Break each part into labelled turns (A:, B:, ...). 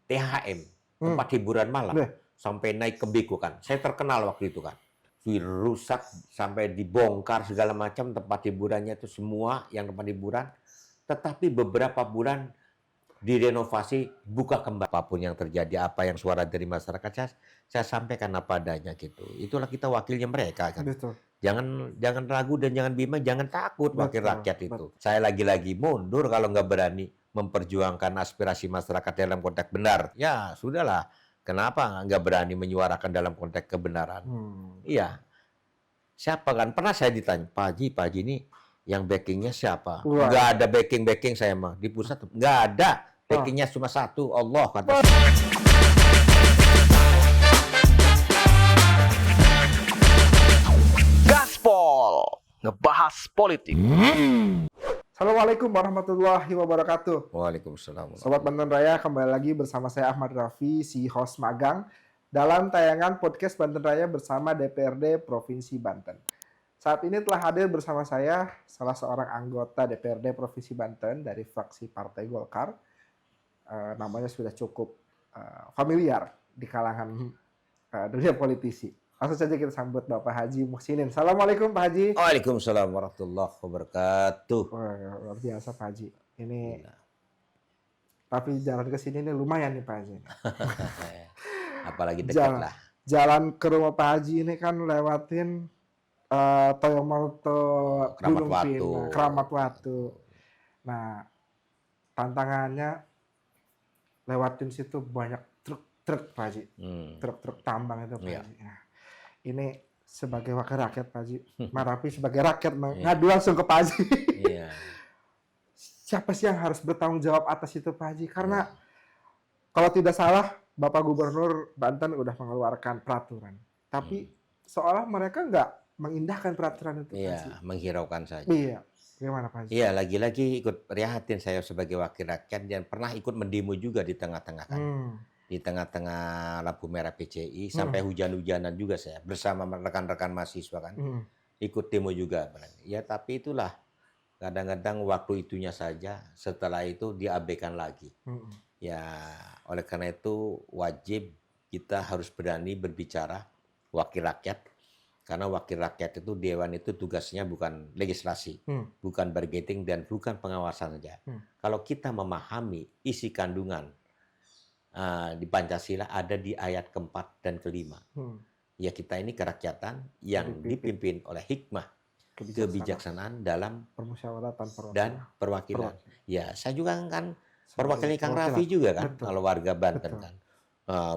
A: THM, tempat hiburan malam,
B: Nah,
A: sampai naik ke Beko kan. Saya terkenal waktu itu kan. Rusak sampai dibongkar segala macam tempat hiburannya itu semua yang tempat hiburan. Tetapi beberapa bulan direnovasi, buka kembali. Apapun yang terjadi, apa yang suara dari masyarakat, saya sampaikan apa adanya gitu. Itulah kita wakilnya mereka kan.
B: betul.
A: Jangan ragu dan jangan bimbang, jangan takut wakil
B: Betul,
A: rakyat itu.
B: betul.
A: Saya lagi-lagi mundur kalau nggak berani memperjuangkan aspirasi masyarakat dalam konteks benar. Ya sudahlah, kenapa nggak berani menyuarakan dalam konteks kebenaran? Iya, siapa kan? Pernah saya ditanya, Pak Haji ini yang backingnya siapa?
B: Wah.
A: Nggak ada backing saya mah di pusat, nggak ada. Backingnya cuma satu, Allah kata.
C: Gaspol ngebahas politik.
B: Assalamualaikum warahmatullahi wabarakatuh.
A: Waalaikumsalam.
B: Sobat Banten Raya, kembali lagi bersama saya Ahmad Rafi, si host magang dalam tayangan podcast Banten Raya bersama DPRD Provinsi Banten. Saat ini telah hadir bersama saya salah seorang anggota DPRD Provinsi Banten dari fraksi Partai Golkar. Namanya sudah cukup familiar di kalangan dunia politisi. Langsung saja kita sambut Bapak Haji Muhsinin. Assalamualaikum Pak Haji.
A: Waalaikumsalam warahmatullahi wabarakatuh.
B: Wah, luar biasa Pak Haji. Ini tapi jalan ke sini ini lumayan nih Pak Haji.
A: Apalagi dekat lah.
B: Jalan ke rumah Pak Haji ini kan lewatin Toyomoto, Gunung Pina, Keramat Watu. Nah, tantangannya lewatin situ banyak truk Pak Haji. Truk tambang itu Pak Haji. Nah, ini sebagai wakil rakyat Pak Haji, Marapi sebagai rakyat ngadu langsung ke Pak Haji. Siapa sih yang harus bertanggung jawab atas itu Pak Haji? Karena kalau tidak salah Bapak Gubernur Banten udah mengeluarkan peraturan, tapi seolah mereka nggak mengindahkan peraturan itu.
A: Iya, menghiraukan saja.
B: Iya, gimana Pak Haji?
A: Iya, lagi-lagi ikut prihatin saya sebagai wakil rakyat dan pernah ikut mendemo juga di tengah-tengah kan. Di tengah-tengah lampu merah PCI sampai hujan-hujanan juga saya bersama rekan-rekan mahasiswa kan. Ikut demo juga. Ya tapi itulah kadang-kadang waktu itunya saja, setelah itu diabaikan lagi. Ya oleh karena itu wajib kita harus berani berbicara wakil rakyat. Karena wakil rakyat itu, dewan itu tugasnya bukan legislasi, bukan bargaining dan bukan pengawasan saja. Kalau kita memahami isi kandungan di Pancasila ada di ayat keempat dan kelima. Ya kita ini kerakyatan yang dipimpin oleh hikmah, kebijaksanaan dalam
B: permusyawaratan
A: dan perwakilan. Ya saya juga kan perwakilan Kang Raffi juga kan, kalau warga Banten kan.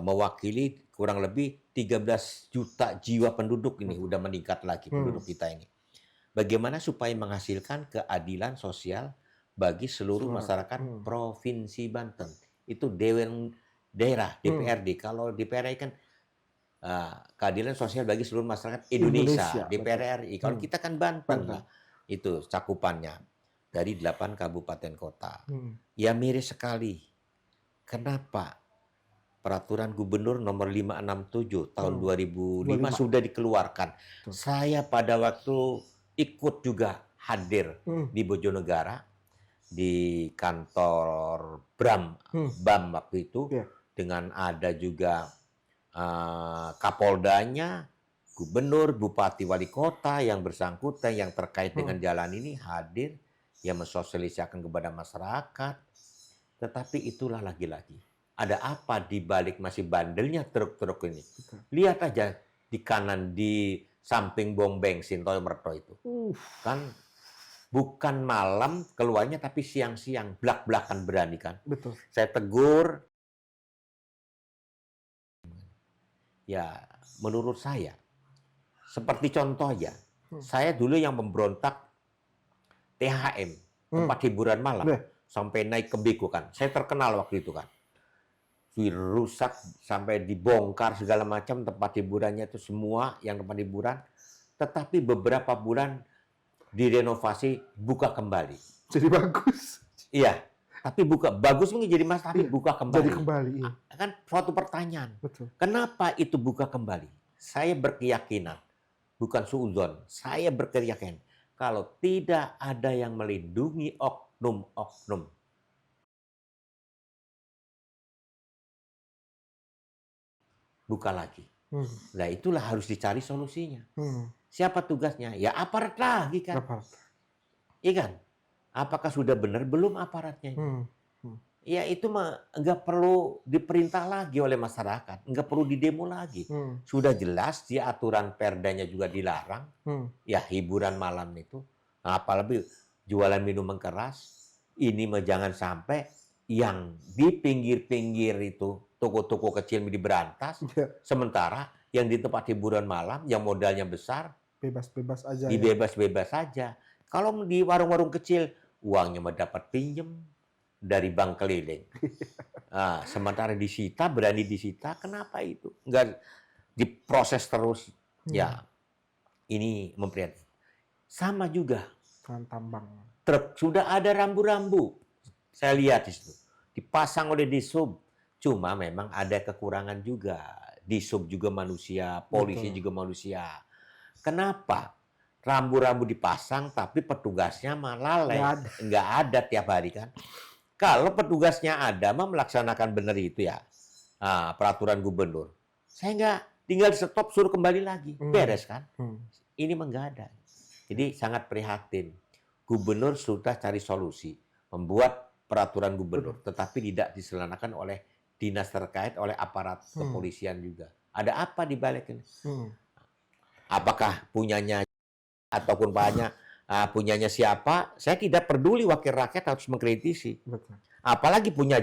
A: Mewakili kurang lebih 13 juta jiwa penduduk ini, udah meningkat lagi penduduk kita ini. Bagaimana supaya menghasilkan keadilan sosial bagi seluruh masyarakat Provinsi Banten. Itu Dewan Daerah, DPRD. Kalau DPRD kan keadilan sosial bagi seluruh masyarakat Indonesia, DPR RI. Kalau kita kan Banten lah, itu cakupannya dari 8 kabupaten kota. Ya miris sekali. Kenapa? Peraturan Gubernur nomor 567 tahun 2005 sudah dikeluarkan. Saya pada waktu ikut juga hadir di Bojonegara, di kantor BAM waktu itu, dengan ada juga Kapoldanya, Gubernur, Bupati, Wali Kota yang bersangkutan yang terkait dengan jalan ini hadir, yang mensosialisasikan kepada masyarakat. Tetapi itulah lagi-lagi. Ada apa di balik masih bandelnya truk-truk ini? Lihat aja di kanan, di samping bom bensin Toyomerto itu. Kan bukan malam keluarnya, tapi siang-siang, belak-belakan berani kan.
B: Betul.
A: Saya tegur. Ya, menurut saya, seperti contoh aja, saya dulu yang memberontak THM, tempat hiburan malam, sampai naik ke Beko kan. Saya terkenal waktu itu kan. Rusak sampai dibongkar segala macam tempat hiburannya itu semua yang tempat hiburan. Tetapi beberapa bulan direnovasi, buka kembali.
B: Jadi bagus.
A: Iya, tapi bagus mungkin jadi mas, tapi buka kembali.
B: Jadi kembali, iya.
A: Kan suatu pertanyaan.
B: Betul.
A: Kenapa itu buka kembali? Saya berkeyakinan, bukan suudzon, saya berkeyakinan kalau tidak ada yang melindungi oknum-oknum buka lagi.
B: Hmm.
A: Nah itulah harus dicari solusinya.
B: Hmm.
A: Siapa tugasnya? Ya aparat lagi kan.
B: Apa?
A: Iya kan? Apakah sudah benar belum aparatnya?
B: Hmm.
A: Ya itu mah nggak perlu diperintah lagi oleh masyarakat, nggak perlu didemo lagi.
B: Hmm.
A: Sudah jelas di aturan perdanya juga dilarang.
B: Hmm.
A: Ya hiburan malam itu, nah, apalagi jualan minuman keras, ini mah jangan sampai yang di pinggir-pinggir itu toko-toko kecil diberantas,
B: Ya,
A: sementara yang di tempat hiburan malam yang modalnya besar
B: bebas-bebas aja ya.
A: dibebas-bebas saja. Kalau di warung-warung kecil uangnya mah dapat pinjem dari bank keliling. Nah, sementara disita, berani disita, kenapa itu? Nggak diproses terus. Ya, ini memprihatinkan. Sama juga,
B: Dengan tambang.
A: truk sudah ada rambu-rambu. Saya lihat di situ. Dipasang oleh Disub. Cuma memang ada kekurangan juga. Disub juga manusia, polisi
B: Betul.
A: juga manusia. Kenapa? Rambu-rambu dipasang, tapi petugasnya malah nggak ada tiap hari kan. Kalau petugasnya ada, mah melaksanakan benar itu ya, peraturan gubernur. Saya nggak tinggal stop suruh kembali lagi, beres kan? Ini mah nggak ada. Jadi sangat prihatin. Gubernur sudah cari solusi, membuat peraturan gubernur, tetapi tidak diselenggarakan oleh dinas terkait, oleh aparat kepolisian juga. Ada apa di balik ini? Apakah punyanya ataupun punyanya siapa? Saya tidak peduli, wakil rakyat harus mengkritisi.
B: Betul.
A: Apalagi punya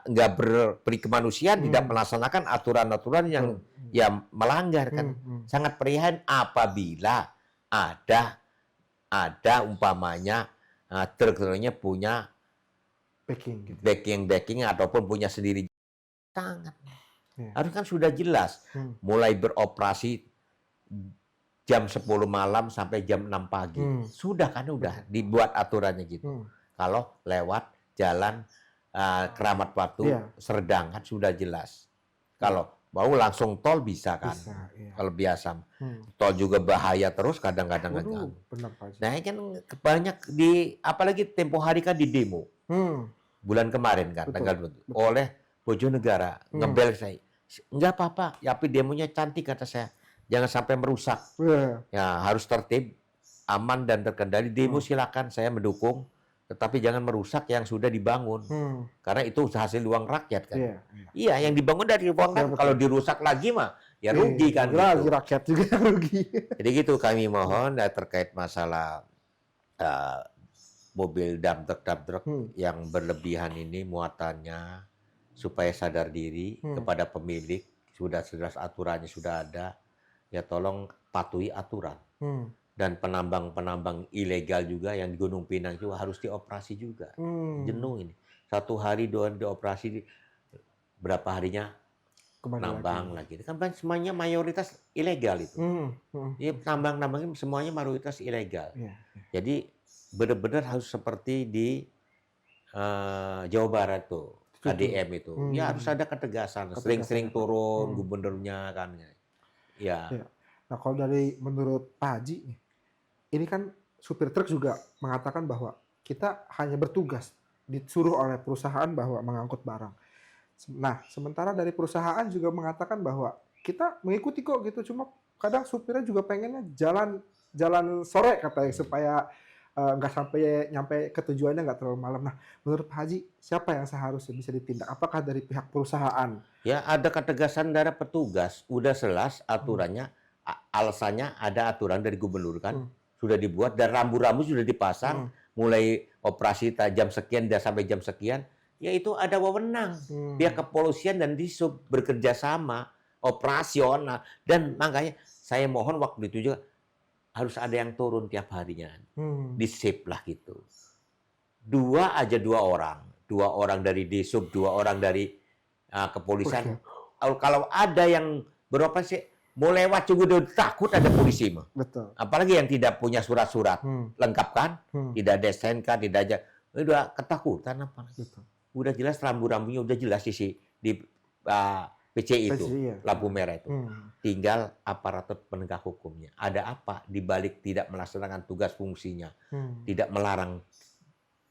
A: nggak berperi kemanusiaan, tidak melaksanakan aturan-aturan yang melanggar kan. Sangat prihatin apabila ada umpamanya truk-truknya punya
B: Backing gitu.
A: backing ataupun punya sendiri. Sangat.
B: Ya.
A: Harus kan sudah jelas. Mulai beroperasi jam 10 malam sampai jam 6 pagi. Sudah kan udah dibuat aturannya gitu. Kalau lewat jalan Keramat Batu, Serdang kan sudah jelas. Kalau mau langsung tol bisa kan.
B: Bisa, iya.
A: Kalau biasa. Tol juga bahaya terus kadang-kadang.
B: Benar Pak Haji.
A: Nah, ini kan banyak apalagi tempo hari kan di demo. Bulan kemarin kan, tanggal 20. Oleh Bojonegara, ngebel saya. Enggak apa-apa, ya, tapi demonya cantik kata saya. Jangan sampai merusak. Ya, harus tertib, aman dan terkendali. Demo silakan, saya mendukung. Tetapi jangan merusak yang sudah dibangun. Karena itu hasil uang rakyat kan. Iya, yang dibangun dari uang rakyat. Kalau dirusak lagi mah, ya rugi kan.
B: Lagi
A: gitu.
B: rakyat juga yang rugi.
A: Jadi gitu kami mohon terkait masalah mobil dump truck yang berlebihan ini muatannya, supaya sadar diri kepada pemilik, sudah jelas aturannya sudah ada, ya tolong patuhi aturan. Dan penambang-penambang ilegal juga yang di Gunung Pinang juga harus dioperasi juga. Jenuh ini. 1 hari 2 hari dioperasi, berapa harinya nambang lagi. Kan semuanya mayoritas ilegal itu. Ya, tambang-tambangnya semuanya mayoritas ilegal. Jadi benar-benar harus seperti di Jawa Barat tuh. KDM itu, ya harus ada ketegasan. Sering-sering turun gubernurnya kan, ya.
B: Nah kalau dari menurut Pak Haji, ini kan supir truk juga mengatakan bahwa kita hanya bertugas, disuruh oleh perusahaan bahwa mengangkut barang. Nah sementara dari perusahaan juga mengatakan bahwa kita mengikuti kok gitu, cuma kadang supirnya juga pengennya jalan sore katanya supaya nggak sampai nyampe ke tujuannya nggak terlalu malam. Nah, menurut Pak Haji, siapa yang seharusnya bisa ditindak? Apakah dari pihak perusahaan?
A: Ya, ada ketegasan dari petugas. Udah jelas aturannya, alasannya ada aturan dari gubernur kan, sudah dibuat dan rambu-rambu sudah dipasang, mulai operasi jam sekian dan sampai jam sekian. Ya itu ada wewenang pihak kepolisian dan Disub bekerja sama operasional, dan makanya saya mohon waktu itu juga harus ada yang turun tiap harinya. Di-sip lah gitu. 2 orang dari Disub, 2 orang dari kepolisian. Kalau ada yang beroperasi mau lewat juga udah takut ada polisi mah.
B: Betul.
A: Apalagi yang tidak punya surat-surat lengkap kan, tidak ada STNK, tidak ada, udah ketakutan apa. Udah jelas rambu-rambunya udah jelas di PCI itu, lampu merah itu. Tinggal aparatur penegak hukumnya. Ada apa di balik tidak melaksanakan tugas fungsinya, tidak melarang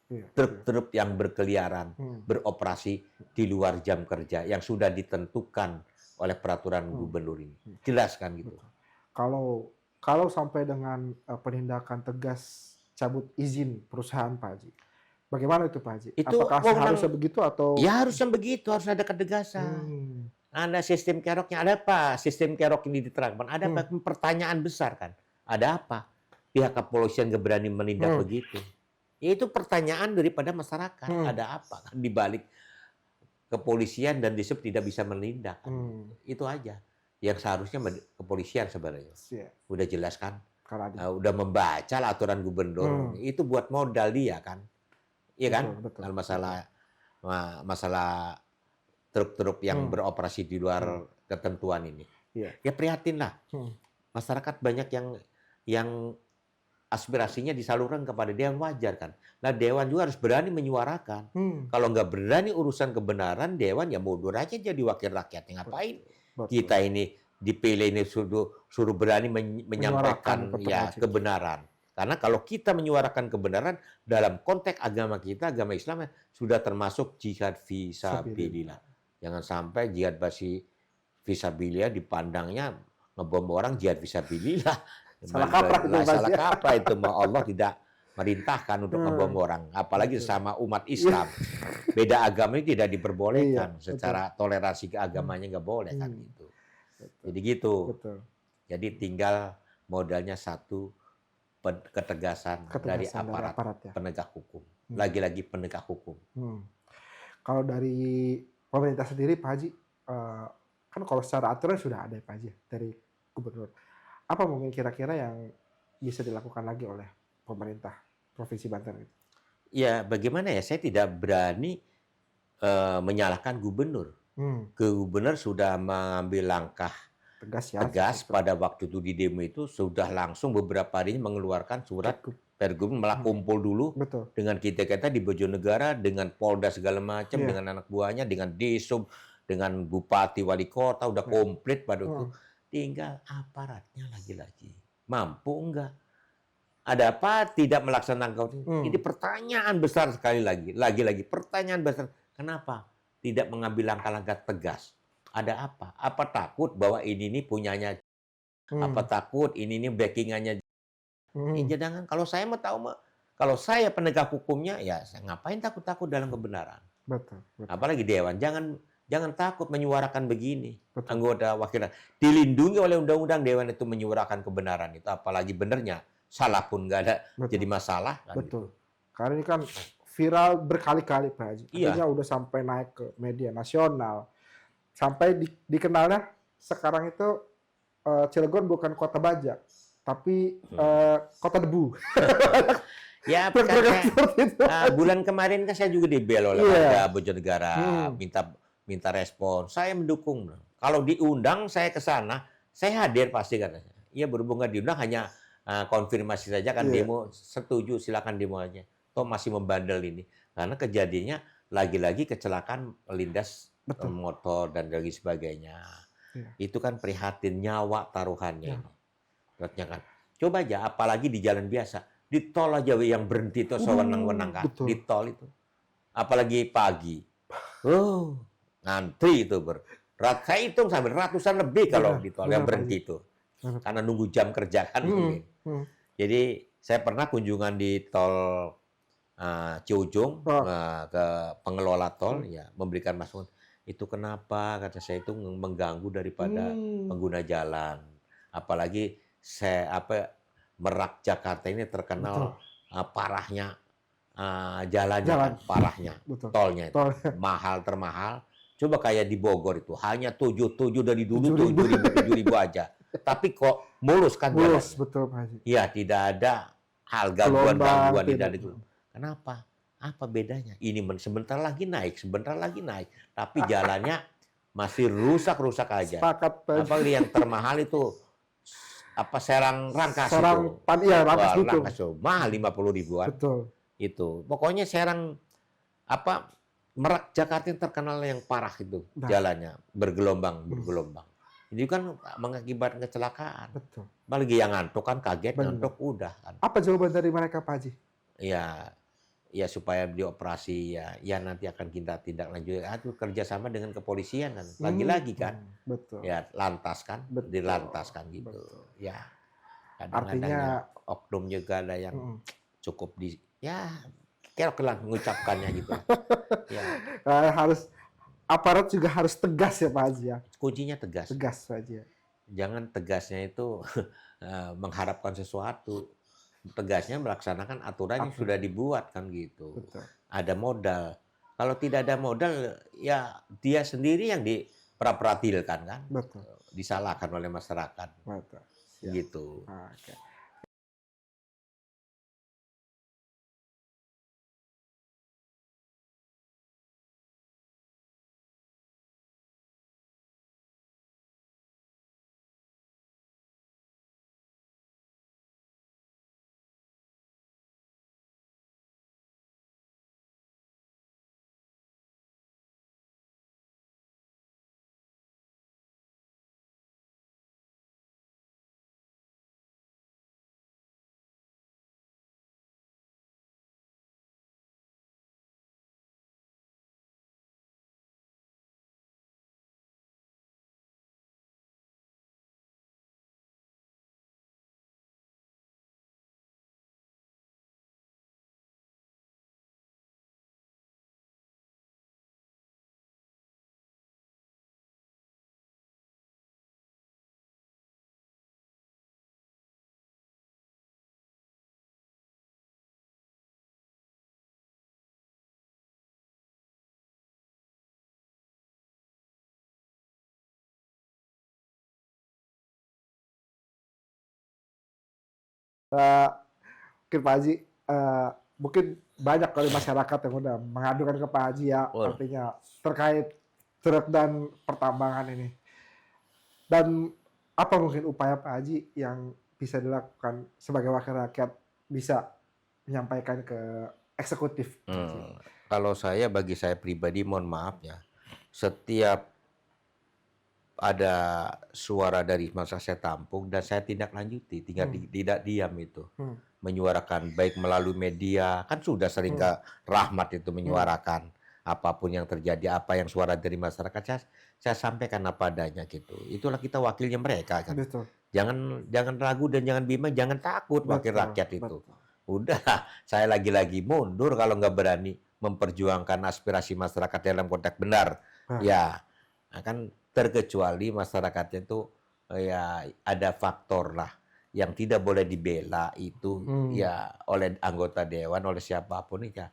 B: Iya.
A: truk-truk yang berkeliaran,
B: Hmm.
A: beroperasi di luar jam kerja yang sudah ditentukan oleh peraturan gubernur ini. Jelas kan gitu.
B: Betul. Kalau sampai dengan penindakan tegas cabut izin perusahaan Pak Haji, bagaimana itu Pak Haji?
A: Itu
B: Apakah
A: wewenang,
B: seharusnya begitu atau?
A: ya harusnya begitu, harus ada ketegasan.
B: Hmm.
A: Ada sistem keroknya, ada apa? Sistem kerok ini diterapkan, ada apa? Pertanyaan besar kan? Ada apa? Pihak kepolisian nggak berani menindak begitu. Ya, itu pertanyaan daripada masyarakat. Ada apa kan di balik kepolisian dan disub tidak bisa menindak? Kan? Itu aja. Yang seharusnya kepolisian sebenarnya.
B: Iya.
A: Udah jelas kan?
B: Karena
A: Udah membaca lah aturan gubernur. Itu buat modal dia kan? Iya kan?
B: betul.
A: Kalau masalah truk-truk yang beroperasi di luar ketentuan ini.
B: Iya.
A: Ya prihatin lah. Masyarakat banyak yang aspirasinya disalurkan kepada dewan, wajar kan. Nah dewan juga harus berani menyuarakan. Kalau nggak berani urusan kebenaran, dewan ya mundur aja jadi wakil rakyatnya. Ngapain?
B: Betul.
A: Kita ini dipilih ini suruh berani menyampaikan ya kebenaran. Karena kalau kita menyuarakan kebenaran dalam konteks agama kita, agama Islam sudah termasuk jihad fisabilillah. Jangan sampai jihad fisabilillah dipandangnya ngebom orang jihad fisabilillah.
B: Salah kaprah
A: itu. Allah tidak merintahkan untuk ngebom orang, apalagi sama umat Islam. Beda agama ini tidak diperbolehkan. Secara toleransi keagamanya nggak boleh kan gitu. Jadi gitu.
B: Betul.
A: Jadi tinggal modalnya satu, ketegasan dari aparat
B: ya.
A: penegak hukum. Lagi-lagi penegak hukum.
B: Kalau dari pemerintah sendiri Pak Haji, kan kalau secara aturan sudah ada Pak Haji dari gubernur. Apa mungkin kira-kira yang bisa dilakukan lagi oleh pemerintah Provinsi Banten?
A: Ya bagaimana ya, saya tidak berani menyalahkan gubernur. Gubernur sudah mengambil langkah tegas pada waktu itu di demo itu, sudah langsung beberapa hari mengeluarkan surat Pergub malah kumpul dulu dengan kita di Bojonegara, dengan Polda segala macam, dengan anak buahnya, dengan Disub, dengan Bupati, Wali Kota, udah komplit pada itu. Tinggal aparatnya lagi-lagi. Mampu enggak? Ada apa tidak melaksanakan? Ini pertanyaan besar sekali lagi. Lagi-lagi pertanyaan besar. Kenapa tidak mengambil langkah-langkah tegas? Ada apa? Apa takut bahwa ini punyanya? Apa takut ini backingannya? Jangan. Kalau saya mau tahu, kalau saya penegak hukumnya, ya saya ngapain takut-takut dalam kebenaran?
B: Betul.
A: Apalagi dewan, jangan takut menyuarakan begini. Anggota wakil dilindungi oleh undang-undang, dewan itu menyuarakan kebenaran itu, apalagi benernya. Salah pun nggak ada jadi masalah. Kan
B: betul.
A: Gitu.
B: Karena ini kan viral berkali-kali Pak Haji. Artinya udah sampai naik ke media nasional. Sampai dikenalnya sekarang itu Cilegon bukan kota baja, tapi kota debu.
A: Ya, bulan kemarin kan saya juga dibel oleh warga Bojonegara, minta respon. Saya mendukung. Kalau diundang saya ke sana, saya hadir pasti katanya. Iya, berhubung nggak diundang, hanya konfirmasi saja kan demo, setuju silakan demo aja. Toh masih membandel ini. Karena kejadiannya lagi-lagi kecelakaan melindas motor dan lagi sebagainya. Itu kan prihatin, nyawa taruhannya ini. Kan. Coba aja, apalagi di jalan biasa. Di tol aja yang berhenti itu sewenang-wenang kan. Di tol itu. Apalagi pagi. Ngantri itu saya hitung sampai ratusan lebih kalau di tol yang berhenti itu. Karena nunggu jam kerja kan mungkin. Jadi saya pernah kunjungan di tol Ciujung ke pengelola tol, ya memberikan masukan. Itu kenapa kata saya itu mengganggu daripada pengguna jalan. Apalagi Merak Jakarta ini terkenal parahnya jalannya, kan, parahnya tolnya itu. Mahal termahal. Coba kayak di Bogor itu hanya 77 dari dulu 7.000 aja. Tapi kok mulus kan jalannya.
B: Betul Pak Haji.
A: Ya, tidak ada hal gangguan tidak ada. Kenapa? Apa bedanya? Ini sebentar lagi naik, tapi jalannya masih rusak aja. Apalagi yang termahal itu Serang Rangkas itu. Rangkas itu mahal 50.000-an.
B: Betul.
A: Itu. Pokoknya Serang Merak Jakarta yang terkenal yang parah itu jalannya bergelombang. Ini kan mengakibatkan kecelakaan.
B: Betul.
A: Apalagi yang ngantuk kan kaget, ngantuk udah kan.
B: Apa jawaban dari mereka Pak Haji?
A: Ya ya supaya dioperasi ya nanti akan kita tindak lanjut. Itu kerjasama dengan kepolisian kan. Lagi-lagi kan,
B: betul.
A: ya lantas kan,
B: Betul.
A: dilantas kan gitu.
B: Betul.
A: Ya kadang-kadang ya
B: Artinya
A: oknum juga ada yang
B: mm,
A: cukup ya kerok lah mengucapkannya gitu. Ya
B: harus aparat juga harus tegas ya Pak Haji ya.
A: kuncinya tegas.
B: Tegas saja.
A: Jangan tegasnya itu mengharapkan sesuatu. Tegasnya melaksanakan aturan yang sudah dibuat kan gitu.
B: Betul.
A: Ada modal. Kalau tidak ada modal, ya dia sendiri yang diperadiilkan kan.
B: Betul.
A: Disalahkan oleh masyarakat.
B: Betul. Siap.
A: Gitu.
B: Oke. Eh, Mungkin Pak Haji, mungkin banyak kali masyarakat yang udah mengadukan ke Pak Haji ya, artinya terkait truk dan pertambangan ini. Dan apa mungkin upaya Pak Haji yang bisa dilakukan sebagai wakil rakyat bisa menyampaikan ke eksekutif?
A: Kalau bagi saya pribadi, mohon maaf ya, setiap ada suara dari masa saya tampung dan saya tindak lanjuti, tidak diam itu. Menyuarakan baik melalui media, kan sudah sering ke Rahmat itu menyuarakan apapun yang terjadi, apa yang suara dari masyarakat saya sampaikan apa adanya gitu. Itulah kita wakilnya mereka kan.
B: Betul.
A: Jangan ragu dan jangan bimbang, jangan takut wakil rakyat itu.
B: Betul.
A: Udah, saya lagi-lagi mundur kalau nggak berani memperjuangkan aspirasi masyarakat dalam konteks benar. Ya, kan terkecuali masyarakatnya itu ya ada faktor lah yang tidak boleh dibela itu ya oleh anggota dewan, oleh siapapun ya.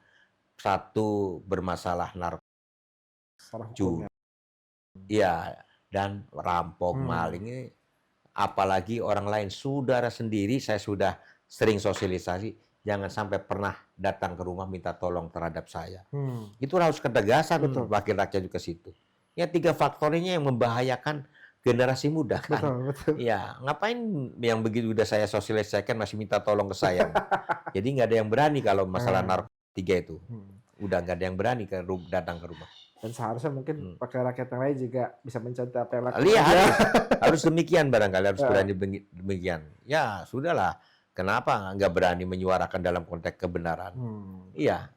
A: Satu, bermasalah narkoba, ya, dan rampok, maling ini, apalagi orang lain, saudara sendiri. Saya sudah sering sosialisasi, jangan sampai pernah datang ke rumah minta tolong terhadap saya. Itu harus ketegasan wakil rakyat juga situ. Ya 3 faktor ini yang membahayakan generasi muda kan.
B: Betul.
A: Ya ngapain yang begitu udah saya sosialisasikan masih minta tolong ke saya. Jadi nggak ada yang berani kalau masalah narkoba 3 itu. Udah nggak ada yang berani datang ke rumah.
B: Dan seharusnya mungkin wakil rakyat yang lain juga bisa mencontoh apa yang lakukan.
A: Lihat, harus demikian barangkali, harus berani demikian. Ya sudahlah, kenapa nggak berani menyuarakan dalam konteks kebenaran? Iya.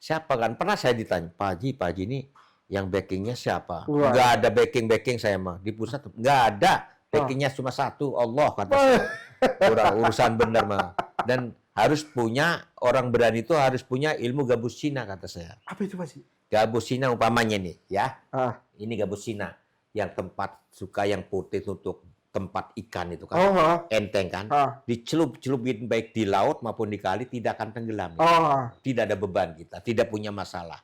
A: Siapa kan? Pernah saya ditanya, Pak Haji ini yang backingnya siapa? Nggak ada backing saya mah di pusat, nggak ada backingnya, cuma satu, Allah kata saya. Urusan benar mah. Dan harus punya, orang berani itu harus punya ilmu gabus Cina kata saya.
B: Apa itu Pak Haji?
A: Gabus Cina umpamanya nih ya. Ini gabus Cina yang tempat suka yang putih untuk tempat ikan itu kan. Enteng kan? Dicelup-celupin baik di laut maupun di kali tidak akan tenggelam. Tidak ada beban kita, tidak punya masalah.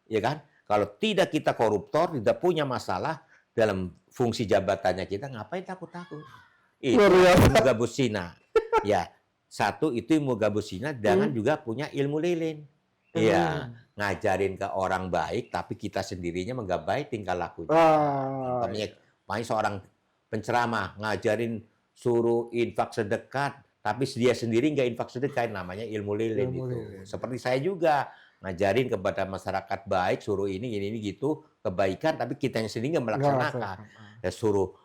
A: Ya kan? Kalau tidak kita koruptor, tidak punya masalah dalam fungsi jabatannya kita, ngapain takut-takut? Itu ilmu gabus Cina. Ya, satu itu ilmu gabus Cina, jangan juga punya ilmu lilin. Iya, ngajarin ke orang baik, tapi kita sendirinya nggak baik tingkah lakunya. Makanya seorang penceramah ngajarin suruh infak sedekah, tapi dia sendiri nggak infak sedekah, namanya ilmu lilin itu. Seperti saya juga ngajarin kepada masyarakat baik, suruh ini gitu, kebaikan, tapi kitanya sendiri nggak melaksanakan. Ya suruh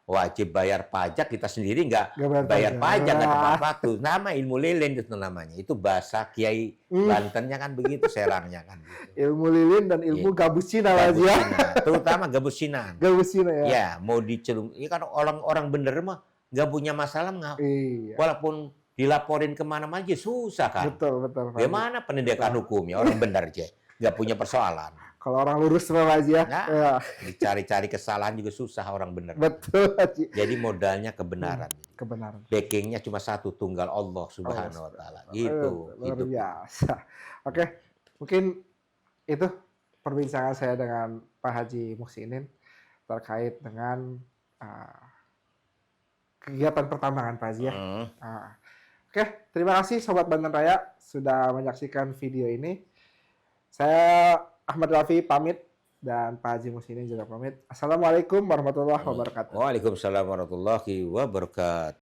A: wajib bayar pajak, kita sendiri nggak
B: Nggak
A: bayar pajak, nggak tepat
B: Ah,
A: waktu. Nama ilmu lilin itu namanya. Itu bahasa Kiai Bantennya kan begitu, Serangnya kan. Gitu.
B: ilmu lilin dan ilmu
A: Iya.
B: gabus Cina Mas
A: Gabus
B: ya.
A: Cina, terutama gabus Cina.
B: Gabus Cina ya.
A: Ya, mau dicelung. Ini kan orang-orang bener mah nggak punya masalah,
B: Iya.
A: walaupun dilaporin kemana-mana aja susah kan.
B: Betul, betul. Pak Haji.
A: Gimana pendidikan hukumnya? Orang bener aja, nggak punya persoalan.
B: Kalau orang lurus Pak Haji ya.
A: Nah.
B: Ya.
A: Dicari-cari kesalahan juga susah orang bener.
B: Betul Haji.
A: Jadi modalnya kebenaran.
B: Kebenaran.
A: Backingnya cuma satu, tunggal Allah Subhanahu Wa Taala. Gitu.
B: Luar
A: Gitu.
B: biasa. Oke, mungkin itu perbincangan saya dengan Pak Haji Muhsinin terkait dengan kegiatan pertambangan Pak Haji ya. Oke, terima kasih Sobat Banten Raya sudah menyaksikan video ini. Saya Ahmad Rafi pamit dan Pak Haji Muhsinin juga pamit. Assalamualaikum warahmatullahi wabarakatuh.
A: Waalaikumsalam warahmatullahi wabarakatuh.